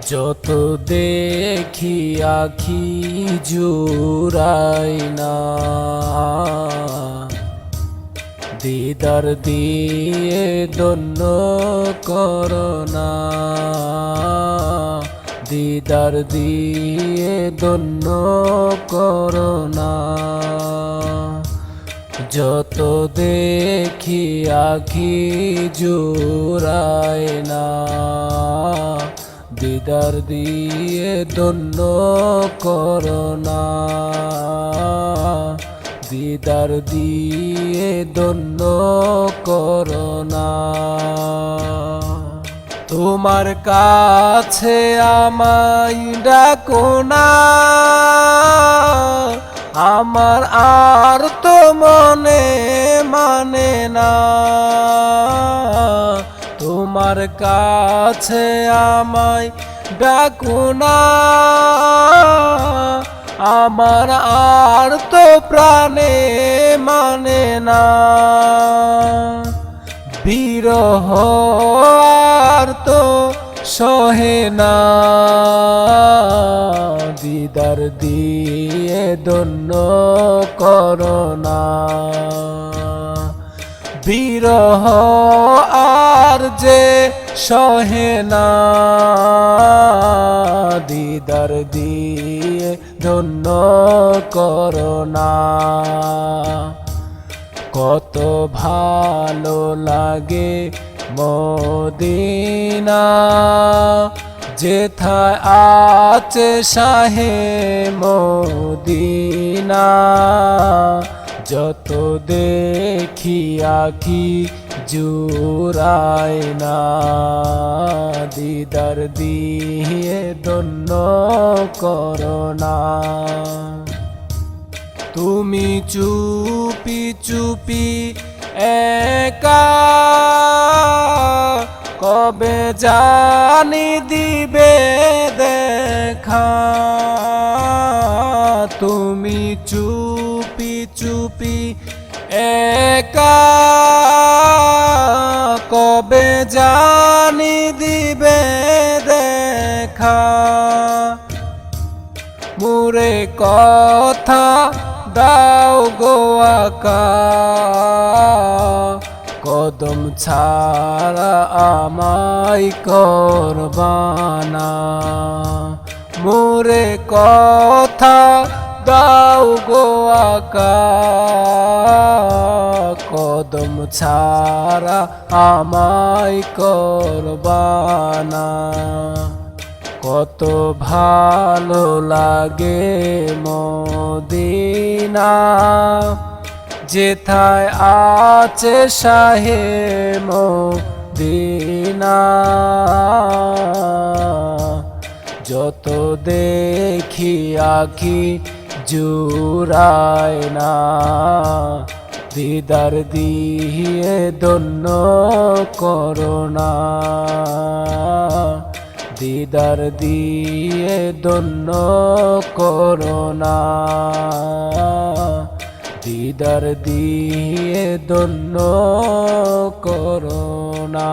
যত দেখি আখি জুড়াই না, দিদার দিয়ে ধন্য করোনা, দিদার দিয়ে ধন্য করোনা। যত দেখি আখি জুড়ায় না, দিদার দিয়ে ধন্য করোনা, দিদার দিয়ে ধন্য করোনা। তোমার কাছে আমায় ডাকো না, আমার আর তো মনে মানে না। তোমার কাছে আমায় ডাকো না, আমার আর তো প্রাণে মানে না। বিরহ আর তো সহে না, দিদার দিয়ে ধন্য করোনা। বিরহ আর যে সহে না, দিদার দিয়ে ধন্য করোনা। কত ভালো লাগে মদিনা, যেথায় আছে শাহে মদিনা। যত দেখি আখি জুড়ায় না, দিদার দিয়ে ধন্য করোনা। তুমি চুপি চুপি একা কবে জানি দিবে দেখা। তুমি চুপি চুপি একা কবে জানি দিবে দেখা। মোরে কথা দাও গো আকা, কদম ছাড়া আমায় করবানা। মোরে কথা দাও গো আকা, কদম ছাড়া আমায় করবানা। কত ভালো লাগে মদিনা, যেথায় আছে শাহে মদিনা। যত দেখি আখি জুড়ায় না, দিদার দিয়ে ধন্য করোনা, দিদার দিয়ে ধন্য করোনা, দিদার দিয়ে ধন্য করোনা।